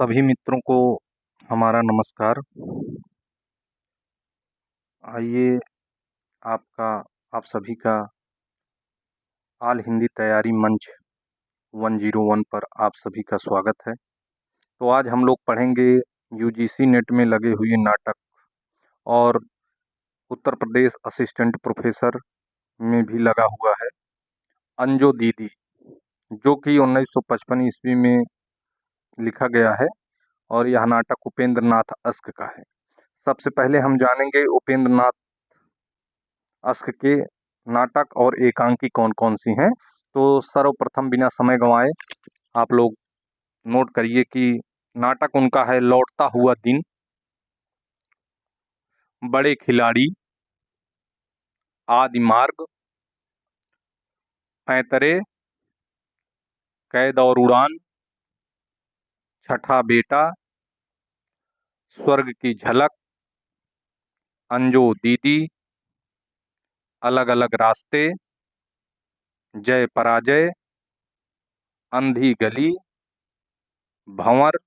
सभी मित्रों को हमारा नमस्कार। आइए आप सभी का ऑल हिंदी तैयारी मंच 101 पर आप सभी का स्वागत है। तो आज हम लोग पढ़ेंगे यूजीसी नेट में लगे हुए नाटक और उत्तर प्रदेश असिस्टेंट प्रोफेसर में भी लगा हुआ है अंजो दीदी, जो कि 1955 ईस्वी में लिखा गया है और यह नाटक उपेंद्र नाथ अस्क का है। सबसे पहले हम जानेंगे उपेंद्र नाथ अस्क के नाटक और एकांकी कौन कौन सी हैं। तो सर्वप्रथम बिना समय गंवाए आप लोग नोट करिए कि नाटक उनका है लौटता हुआ दिन, बड़े खिलाड़ी, आदि मार्ग, पैंतरे, कैद और उड़ान, छठा बेटा, स्वर्ग की झलक, अंजो दीदी, अलग अलग रास्ते, जय पराजय, अंधी गली, भंवर,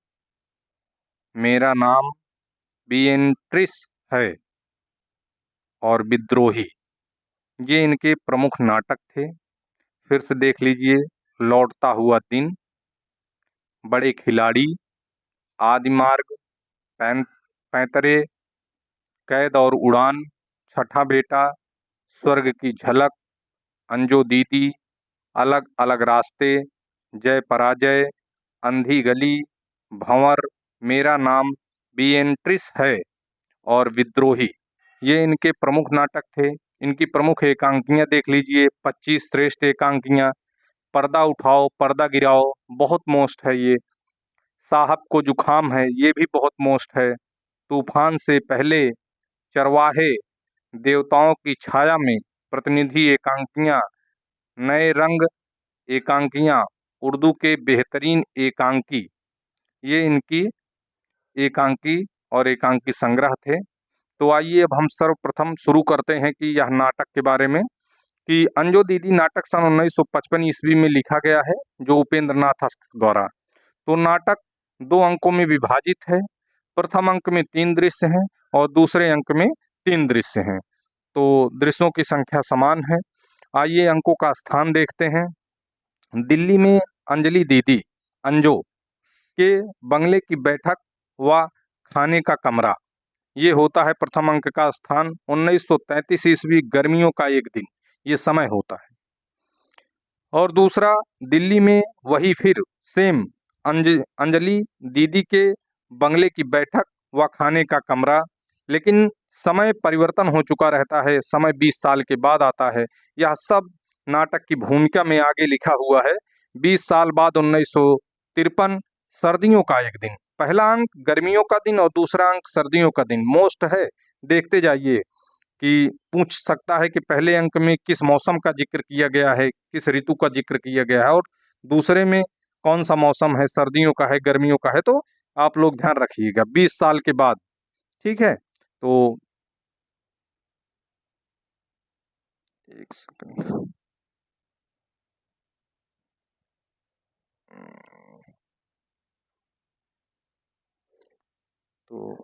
मेरा नाम बिएंट्रिस है और विद्रोही। ये इनके प्रमुख नाटक थे। फिर से देख लीजिए, लौटता हुआ दिन, बड़े खिलाड़ी, आदि मार्ग, पैंतरे, कैद और उड़ान, छठा बेटा, स्वर्ग की झलक, अंजो दीदी, अलग अलग रास्ते, जय पराजय, अंधी गली, भंवर, मेरा नाम बिएंट्रिस है और विद्रोही। ये इनके प्रमुख नाटक थे। इनकी प्रमुख एकांकियाँ देख लीजिए, 25 श्रेष्ठ एकांकियाँ, पर्दा उठाओ पर्दा गिराओ बहुत मोस्ट है ये, साहब को जुखाम है ये भी बहुत मोस्ट है, तूफान से पहले, चरवाहे, देवताओं की छाया में, प्रतिनिधि एकांकियाँ, नए रंग एकांकियाँ, उर्दू के बेहतरीन एकांकी। ये इनकी एकांकी और एकांकी संग्रह थे। तो आइए अब हम सर्वप्रथम शुरू करते हैं कि यह नाटक के बारे में कि अंजो दीदी नाटक सन 1955 ईस्वी में लिखा गया है, जो उपेंद्र नाथ अस्क द्वारा। तो नाटक 2 अंकों में विभाजित है। प्रथम अंक में 3 दृश्य हैं और दूसरे अंक में 3 दृश्य हैं। तो दृश्यों की संख्या समान है। आइए अंकों का स्थान देखते हैं। दिल्ली में अंजलि दीदी अंजो के बंगले की बैठक व खाने का कमरा, ये होता है प्रथम अंक का स्थान। 1933 ईस्वी, गर्मियों का एक दिन, ये समय होता है। और दूसरा, दिल्ली में वही फिर सेम अंजलि दीदी के बंगले की बैठक व खाने का कमरा, लेकिन समय परिवर्तन हो चुका रहता है, समय 20 साल के बाद आता है। यह सब नाटक की भूमिका में आगे लिखा हुआ है। 20 साल बाद 1953, सर्दियों का एक दिन। पहला अंक गर्मियों का दिन और दूसरा अंक सर्दियों का दिन। मोस्ट है, देखते जाइए कि पूछ सकता है कि पहले अंक में किस मौसम का जिक्र किया गया है, किस ऋतु का जिक्र किया गया है, और दूसरे में कौन सा मौसम है, सर्दियों का है, गर्मियों का है। तो आप लोग ध्यान रखिएगा, 20 साल के बाद। ठीक है, तो एक सेकंड। तो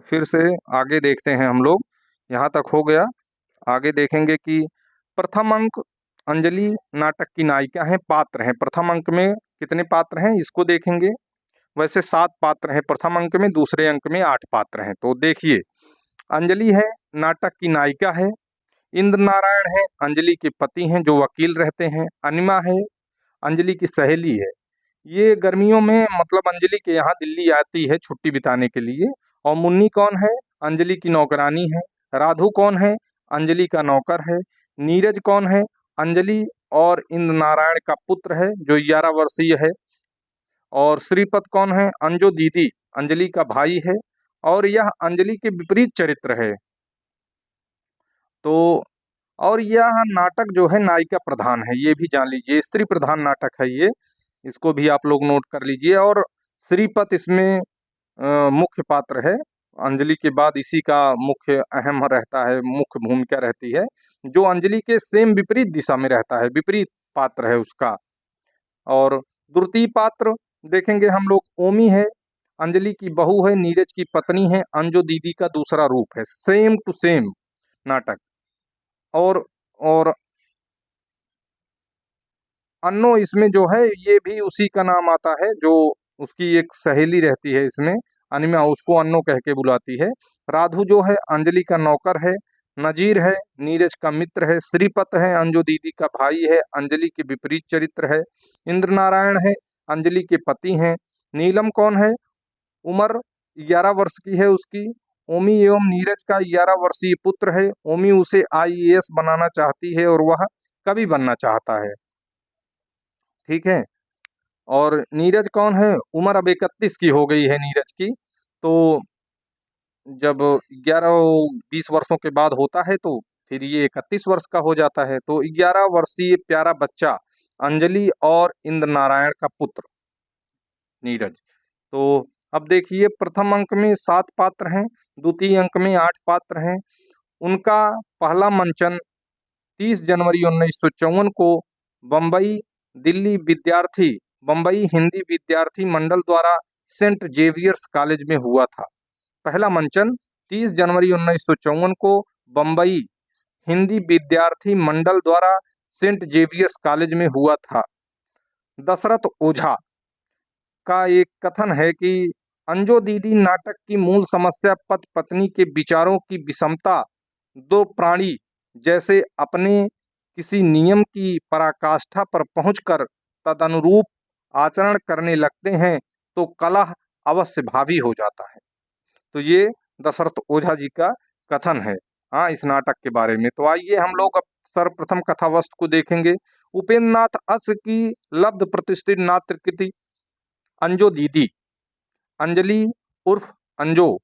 फिर से आगे देखते हैं हम लोग। यहाँ तक हो गया। आगे देखेंगे कि प्रथम अंक अंजलि नाटक की नायिका है, पात्र हैं। प्रथम अंक में कितने पात्र हैं इसको देखेंगे। वैसे 7 पात्र हैं प्रथम अंक में, दूसरे अंक में 8 पात्र हैं। तो देखिए, अंजलि है नाटक की नायिका है, इंद्र नारायण है अंजलि के पति हैं जो वकील रहते हैं, अनिमा है अंजलि की सहेली है। ये गर्मियों में मतलब अंजलि के यहाँ दिल्ली आती है छुट्टी बिताने के लिए। और मुन्नी कौन है, अंजलि की नौकरानी है। राधु कौन है, अंजलि का नौकर है। नीरज कौन है, अंजलि और इंद्र नारायण का पुत्र है जो 11 वर्षीय है। और श्रीपत कौन है, अंजो दीदी अंजलि का भाई है और यह अंजलि के विपरीत चरित्र है। तो और यह नाटक जो है नायिका प्रधान है, ये भी जान लीजिए, स्त्री प्रधान नाटक है ये, इसको भी आप लोग नोट कर लीजिए। और श्रीपत इसमें मुख्य पात्र है। अंजलि के बाद इसी का मुख्य अहम रहता है, मुख्य भूमिका रहती है, जो अंजलि के सेम विपरीत दिशा में रहता है, विपरीत पात्र है उसका। और द्वितीय पात्र देखेंगे हम लोग, ओमी है, अंजलि की बहू है, नीरज की पत्नी है, अंजू दीदी का दूसरा रूप है, सेम टू सेम नाटक। और अन्नो इसमें जो है ये भी उसी का नाम आता है, जो उसकी एक सहेली रहती है इसमें, अनिमा, उसको अन्नो कह के बुलाती है। राधु जो है अंजलि का नौकर है। नजीर है नीरज का मित्र है। श्रीपत है अंजू दीदी का भाई है, अंजलि के विपरीत चरित्र है। इंद्र नारायण है, अंजलि के पति हैं। नीलम कौन है? उम्र 11 वर्ष की है उसकी। ओमी एवं नीरज का 11 वर्षीय पुत्र है। ओमी उसे आईएएस बनाना चाहती है और वह कवि बनना चाहता है। ठीक है। और नीरज कौन है? उम्र अब 31 की हो गई है नीरज की। तो जब 11-20 वर्षों के बाद होता है तो फिर ये 31 वर्ष का हो जाता है। तो 11 वर्षीय प्यारा बच्चा अंजलि और इंद्र नारायण का पुत्र नीरज। तो अब देखिए, प्रथम अंक में 7 पात्र हैं, द्वितीय अंक में 8 पात्र हैं। उनका पहला मंचन 30 जनवरी 1954 को बम्बई दिल्ली विद्यार्थी बम्बई हिंदी विद्यार्थी मंडल द्वारा सेंट जेवियर्स कॉलेज में हुआ था। पहला मंचन 30 जनवरी 1954 को बम्बई हिंदी विद्यार्थी मंडल द्वारा सेंट जेवियर्स कॉलेज में हुआ था। दशरथ ओझा का एक कथन है कि अंजो दीदी नाटक की मूल समस्या पति पत्नी के विचारों की विषमता, दो प्राणी जैसे अपने किसी नियम की पराकाष्ठा पर पहुंचकर तदनुरूप आचरण करने लगते हैं तो कलह अवश्य भावी हो जाता है। तो ये दशरथ ओझा जी का कथन है, हाँ, इस नाटक के बारे में। तो आइए हम लोग अब सर्वप्रथम कथा वस्तु को देखेंगे। उपेंद्र नाथ अस की लब्ध प्रतिष्ठित नाट्य कृति अंजो दीदी, अंजलि उर्फ अंजो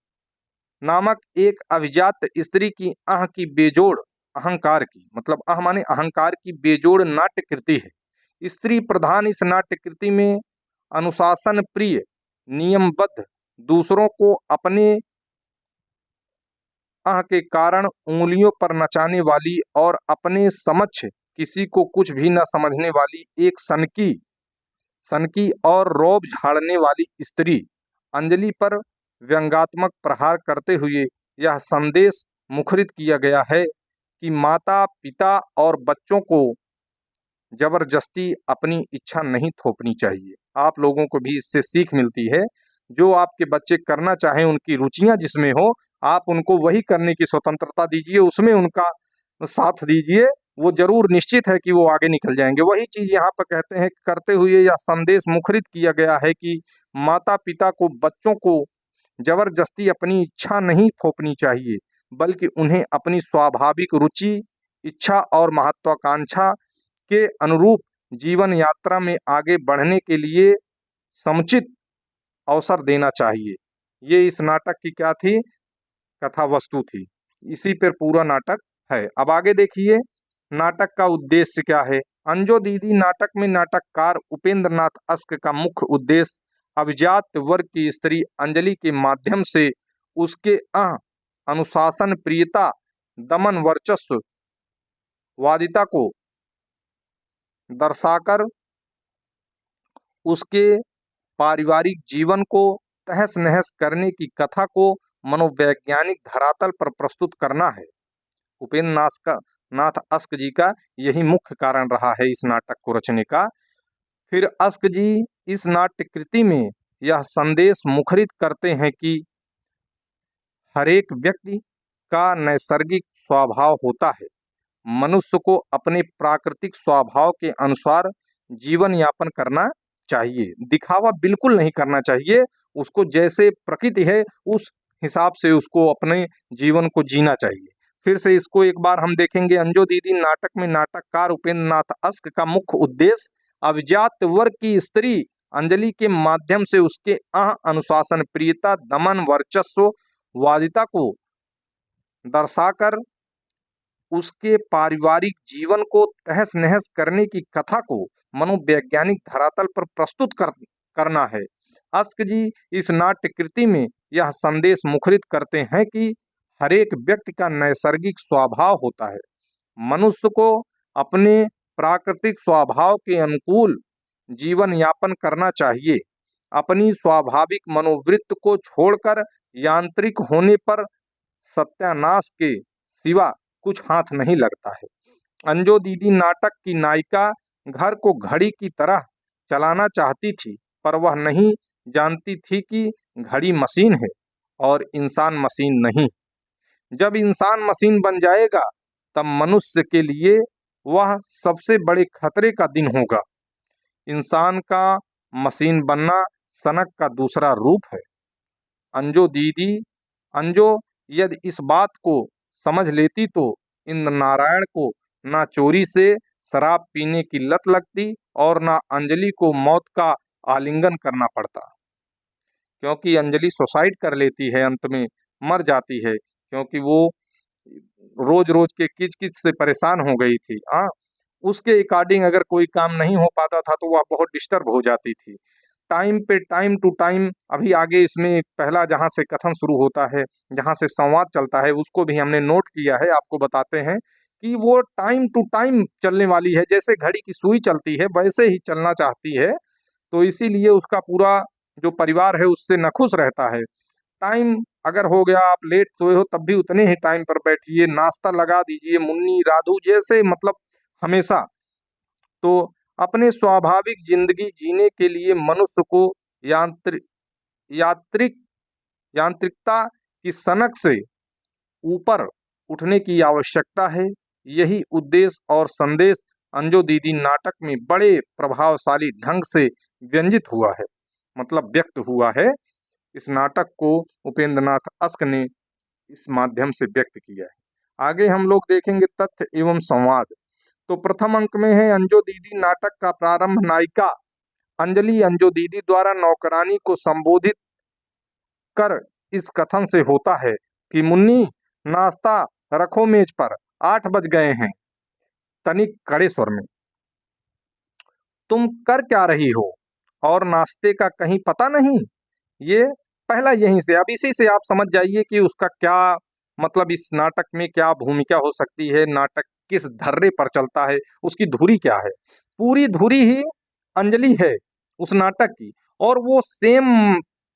नामक एक अभिजात स्त्री की अह की बेजोड़ अहंकार की, मतलब अह माने अहंकार की बेजोड़ नाट्य कृति है। स्त्री प्रधान इस नाट्य कृति में अनुशासन प्रिय, नियमबद्ध, दूसरों को अपने अह के कारण उंगलियों पर नचाने वाली और अपने समक्ष किसी को कुछ भी न समझने वाली एक सनकी सनकी और रौब झाड़ने वाली स्त्री अंजलि पर व्यंग्यात्मक प्रहार करते हुए यह संदेश मुखरित किया गया है कि माता पिता और बच्चों को जबरदस्ती अपनी इच्छा नहीं थोपनी चाहिए। आप लोगों को भी इससे सीख मिलती है। जो आपके बच्चे करना चाहें, उनकी रुचियां जिसमें हो, आप उनको वही करने की स्वतंत्रता दीजिए, उसमें उनका साथ दीजिए। वो जरूर निश्चित है कि वो आगे निकल जाएंगे। वही चीज यहाँ पर कहते हैं, करते हुए यह संदेश मुखरित किया गया है कि माता पिता को बच्चों को जबरदस्ती अपनी इच्छा नहीं थोपनी चाहिए, बल्कि उन्हें अपनी स्वाभाविक रुचि, इच्छा और महत्वाकांक्षा के अनुरूप जीवन यात्रा में आगे बढ़ने के लिए समुचित अवसर देना चाहिए। ये इस नाटक की क्या थी? कथा वस्तु थी। इसी पर पूरा नाटक है। अब आगे देखिए, नाटक का उद्देश्य क्या है। अंजो दीदी नाटक में नाटककार उपेंद्र नाथ अस्क का मुख्य उद्देश्य अभिजात वर्ग की स्त्री अंजलि के माध्यम से उसके अनुशासन प्रियता, दमन वर्चस्व वादिता को दर्शाकर उसके पारिवारिक जीवन को तहस नहस करने की कथा को मनोवैज्ञानिक धरातल पर प्रस्तुत करना है। उपेंद्र नाथ अस्क जी का यही मुख्य कारण रहा है इस नाटक को रचने का। फिर अस्क जी इस नाट्य कृति में यह संदेश मुखरित करते हैं कि हर एक व्यक्ति का नैसर्गिक स्वभाव होता है, मनुष्य को अपने प्राकृतिक स्वभाव के अनुसार जीवन यापन करना चाहिए, दिखावा बिल्कुल नहीं करना चाहिए। उसको जैसे प्रकृति है उस हिसाब से उसको अपने जीवन को जीना चाहिए। फिर से इसको एक बार हम देखेंगे। अंजो दीदी नाटक में नाटककार उपेंद्र नाथ अस्क का मुख्य उद्देश्य अभिजात वर्ग की स्त्री अंजलि के माध्यम से उसके अनुशासन प्रियता, दमन वर्चस्व वादिता को दर्शाकर उसके पारिवारिक जीवन को तहस नहस करने की कथा को मनोवैज्ञानिक धरातल पर प्रस्तुत करना है। अस्क जी इस नाट्य कृति में यह संदेश मुखरित करते हैं कि हर एक व्यक्ति का नैसर्गिक स्वभाव होता है। मनुष्य को अपने प्राकृतिक स्वभाव के अनुकूल जीवन यापन करना चाहिए। अपनी स्वाभाविक मनोवृत्ति को छोड़कर यांत्रिक होने पर सत्यानाश के सिवा कुछ हाथ नहीं लगता है। अंजू दीदी नाटक की नायिका घर को घड़ी की तरह चलाना चाहती थी, पर वह नहीं जानती थी कि घड़ी मशीन है और इंसान मशीन नहीं। जब इंसान मशीन बन जाएगा तब मनुष्य के लिए वह सबसे बड़े खतरे का दिन होगा। इंसान का मशीन बनना सनक का दूसरा रूप है। अंजो यदि इस बात को समझ लेती तो इंद्र नारायण को ना चोरी से शराब पीने की लत लगती और ना अंजलि को मौत का आलिंगन करना पड़ता, क्योंकि अंजलि सुसाइड कर लेती है, अंत में मर जाती है, क्योंकि वो रोज रोज के किच किच से परेशान हो गई थी। उसके अकॉर्डिंग अगर कोई काम नहीं हो पाता था तो वह बहुत डिस्टर्ब हो जाती थी। टाइम पे टाइम टू टाइम, अभी आगे इसमें पहला जहाँ से कथन शुरू होता है, जहाँ से संवाद चलता है, उसको भी हमने नोट किया है। आपको बताते हैं कि वो टाइम टू टाइम चलने वाली है, जैसे घड़ी की सुई चलती है वैसे ही चलना चाहती है। तो इसीलिए उसका पूरा जो परिवार है उससे नाखुश रहता है। टाइम अगर हो गया, आप लेट सोए हो तब भी उतने ही टाइम पर बैठिए, नाश्ता लगा दीजिए, मुन्नी राधू जैसे, मतलब हमेशा। तो अपने स्वाभाविक जिंदगी जीने के लिए मनुष्य को यांत्रिक यात्रिक यांत्रिकता की सनक से ऊपर उठने की आवश्यकता है। यही उद्देश्य और संदेश अंजू दीदी नाटक में बड़े प्रभावशाली ढंग से व्यंजित हुआ है, मतलब व्यक्त हुआ है। इस नाटक को उपेंद्र नाथ अश्क ने इस माध्यम से व्यक्त किया है। आगे हम लोग देखेंगे तथ्य एवं संवाद। तो प्रथम अंक में है अंजू दीदी नाटक का प्रारंभ नायिका अंजलि अंजू दीदी द्वारा नौकरानी को संबोधित कर इस कथन से होता है कि मुन्नी, नाश्ता रखो मेज पर, 8 बज गए हैं। तनिक कड़े स्वर में, तुम कर क्या रही हो और नाश्ते का कहीं पता नहीं। ये पहला यहीं से, अब इसी से आप समझ जाइए कि उसका क्या मतलब, इस नाटक में क्या भूमिका हो सकती है, नाटक किस धर्रे पर चलता है, उसकी धुरी क्या है। पूरी धुरी ही अंजलि है उस नाटक की, और वो सेम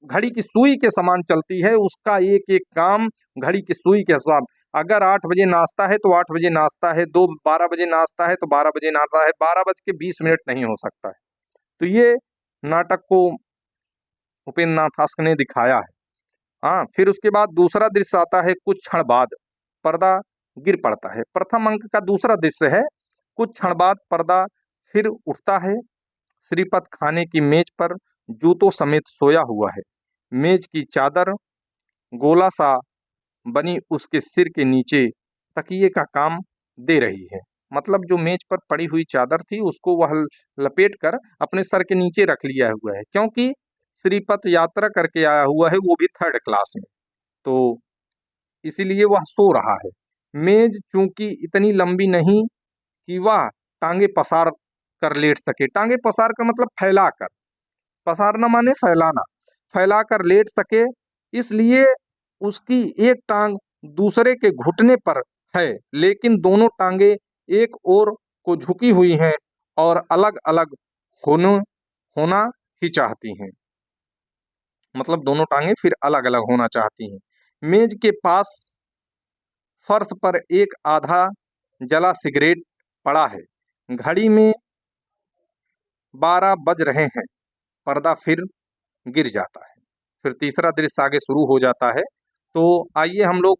घड़ी की सुई के समान चलती है। उसका एक एक काम घड़ी की सुई के हिसाब, अगर 8 बजे नाश्ता है तो 8 बजे नाश्ता है, 12 बजे नाश्ता है तो 12 बजे नाश्ता है, 12:20 नहीं हो सकता है। तो ये नाटक को उपेंद्र नाथ अश्क ने दिखाया है। फिर उसके बाद दूसरा दृश्य आता है, कुछ क्षण बाद पर्दा गिर पड़ता है। प्रथम अंक का दूसरा दृश्य है, कुछ क्षण बाद पर्दा फिर उठता है। श्रीपत खाने की मेज पर जूतों समेत सोया हुआ है। मेज की चादर गोला सा बनी उसके सिर के नीचे तकिए का काम दे रही है। मतलब जो मेज पर पड़ी हुई चादर थी उसको वह लपेट कर अपने सर के नीचे रख लिया हुआ है, क्योंकि श्रीपत यात्रा करके आया हुआ है, वो भी 3rd क्लास में, तो इसीलिए वह सो रहा है। मेज चूंकि इतनी लंबी नहीं कि वह टांगे पसार कर लेट सके, टांगे पसार कर मतलब फैला कर, पसारना माने फैलाना, फैला कर लेट सके, इसलिए उसकी एक टांग दूसरे के घुटने पर है, लेकिन दोनों टांगे एक ओर को झुकी हुई हैं और अलग अलग होना होना ही चाहती हैं, मतलब दोनों टांगे फिर अलग अलग होना चाहती हैं। मेज के पास फर्श पर एक आधा जला सिगरेट पड़ा है। घड़ी में 12 बज रहे हैं। पर्दा फिर गिर जाता है। फिर तीसरा दृश्य आगे शुरू हो जाता है। तो आइए हम लोग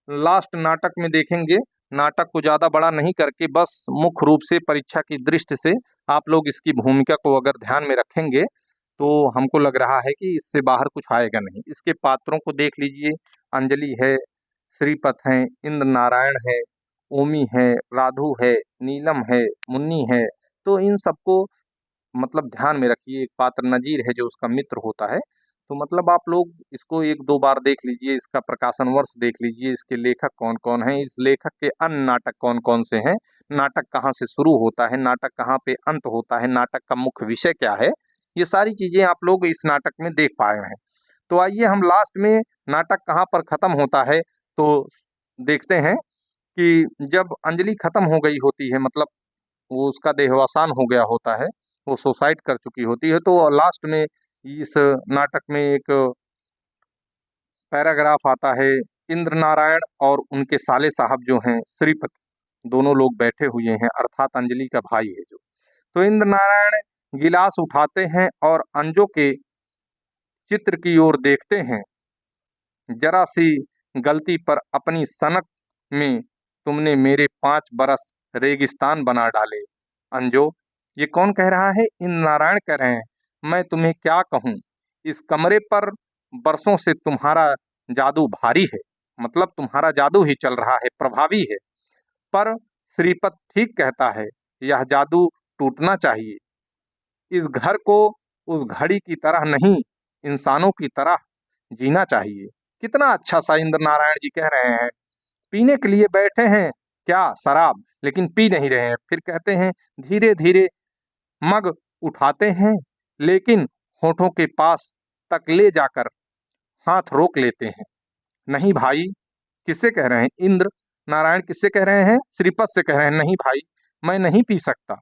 लास्ट नाटक में देखेंगे। नाटक को ज़्यादा बड़ा नहीं करके बस मुख्य रूप से परीक्षा की दृष्टि से आप लोग इसकी भूमिका को अगर ध्यान में रखेंगे तो हमको लग रहा है कि इससे बाहर कुछ आएगा नहीं। इसके पात्रों को देख लीजिए, अंजलि है, श्रीपत हैं, इंद्र नारायण है, ओमी है, राधु है, नीलम है, मुन्नी है। तो इन सबको मतलब ध्यान में रखिए। एक पात्र नजीर है जो उसका मित्र होता है। तो मतलब आप लोग इसको 1-2 बार देख लीजिए, इसका प्रकाशन वर्ष देख लीजिए, इसके लेखक कौन कौन हैं, इस लेखक के अन्य नाटक कौन कौन से हैं, नाटक कहाँ से शुरू होता है, नाटक कहाँ पे अंत होता है, नाटक का मुख्य विषय क्या है, ये सारी चीजें आप लोग इस नाटक में देख पाए हैं। तो आइए हम लास्ट में नाटक कहाँ पर ख़त्म होता है तो देखते हैं कि जब अंजलि ख़त्म हो गई होती है, मतलब वो उसका देहावसान हो गया होता है, वो सुसाइड कर चुकी होती है, तो लास्ट में इस नाटक में एक पैराग्राफ आता है। इंद्र नारायण और उनके साले साहब जो हैं श्रीपत, दोनों लोग बैठे हुए हैं, अर्थात अंजलि का भाई है जो। तो इंद्र नारायण गिलास उठाते हैं और अंजो के चित्र की ओर देखते हैं। जरा सी गलती पर अपनी सनक में तुमने मेरे 5 बरस रेगिस्तान बना डाले। अंजो, ये कौन कह रहा है? इंद्र नारायण कह रहे हैं। मैं तुम्हें क्या कहूँ, इस कमरे पर बरसों से तुम्हारा जादू भारी है, मतलब तुम्हारा जादू ही चल रहा है, प्रभावी है। पर श्रीपत ठीक कहता है, यह जादू टूटना चाहिए। इस घर को उस घड़ी की तरह नहीं, इंसानों की तरह जीना चाहिए। कितना अच्छा सा इंद्र नारायण जी कह रहे हैं। पीने के लिए बैठे हैं क्या शराब, लेकिन पी नहीं रहे हैं। फिर कहते हैं धीरे धीरे मग उठाते हैं, लेकिन होठों के पास तक ले जाकर हाथ रोक लेते हैं। नहीं भाई, किससे कह रहे हैं? इंद्र नारायण किससे कह रहे हैं? श्रीपत से कह रहे हैं। नहीं भाई, मैं नहीं पी सकता।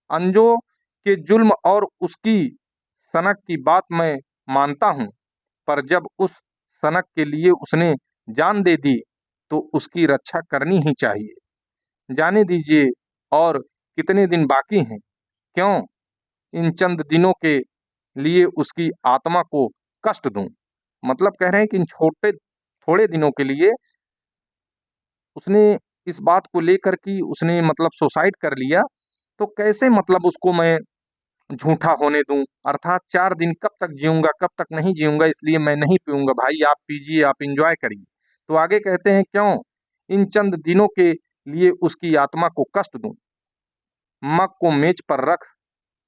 अंजो के जुल्म और उसकी सनक की बात मैं मानता हूँ, पर जब उस सनक के लिए उसने जान दे दी तो उसकी रक्षा करनी ही चाहिए। जाने दीजिए, और कितने दिन बाकी हैं? क्यों इन चंद दिनों के लिए उसकी आत्मा को कष्ट दूं? मतलब कह रहे हैं कि इन छोटे थोड़े दिनों के लिए उसने इस बात को लेकर कि उसने मतलब सुसाइड कर लिया, तो कैसे मतलब उसको मैं झूठा होने दूं? अर्थात 4 दिन कब तक जीऊंगा, कब तक नहीं जीऊंगा, इसलिए मैं नहीं पीऊंगा। भाई आप पीजिए, आप इंजॉय करिए। तो आगे कहते हैं क्यों इन चंद दिनों के लिए उसकी आत्मा को कष्ट दूं? मग को मेज पर रख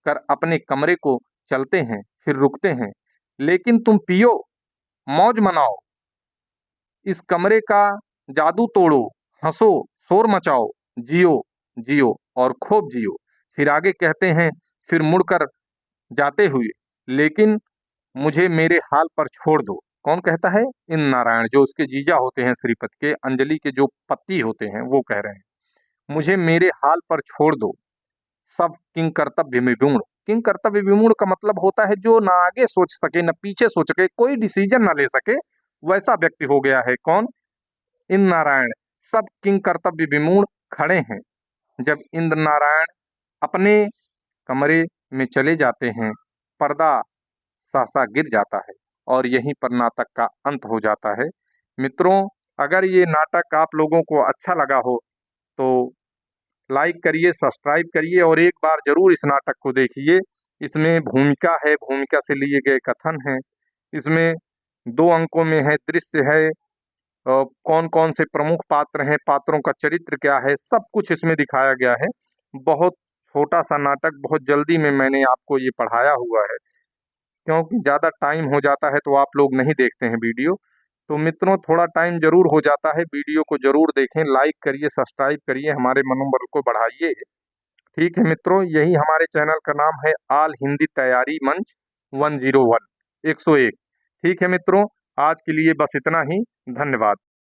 कर अपने कमरे को चलते हैं, फिर रुकते हैं। लेकिन तुम पियो, मौज मनाओ, इस कमरे का जादू तोड़ो, हंसो, शोर मचाओ, जियो, जियो और खूब जियो। फिर आगे कहते हैं, फिर मुड़कर जाते हुए, लेकिन मुझे मेरे हाल पर छोड़ दो। कौन कहता है? इन नारायण, जो उसके जीजा होते हैं श्रीपत के, अंजलि के जो पति होते हैं, वो कह रहे हैं मुझे मेरे हाल पर छोड़ दो। सब किंग कर्तव्य विमूढ़। किंग कर्तव्य विमूढ़ का मतलब होता है जो ना आगे सोच सके, न पीछे सोच सके, कोई डिसीजन ना ले सके, वैसा व्यक्ति हो गया है। कौन? इन नारायण। सब किंग कर्तव्य विमूढ़ खड़े हैं। जब इंद्र नारायण अपने कमरे में चले जाते हैं, पर्दा सहसा गिर जाता है और यहीं पर नाटक का अंत हो जाता है। मित्रों, अगर ये नाटक आप लोगों को अच्छा लगा हो तो लाइक करिए, सब्सक्राइब करिए और एक बार जरूर इस नाटक को देखिए। इसमें भूमिका है, भूमिका से लिए गए कथन हैं, इसमें 2 अंकों में है, दृश्य है, कौन कौन से प्रमुख पात्र हैं, पात्रों का चरित्र क्या है, सब कुछ इसमें दिखाया गया है। बहुत छोटा सा नाटक, बहुत जल्दी में मैंने आपको ये पढ़ाया हुआ है, क्योंकि ज़्यादा टाइम हो जाता है तो आप लोग नहीं देखते हैं वीडियो। तो मित्रों, थोड़ा टाइम जरूर हो जाता है, वीडियो को जरूर देखें, लाइक करिए, सब्सक्राइब करिए, हमारे मनोबल को बढ़ाइए। ठीक है मित्रों, यही हमारे चैनल का नाम है, आल हिंदी तैयारी मंच 101, 101। ठीक है मित्रों, आज के लिए बस इतना ही। धन्यवाद।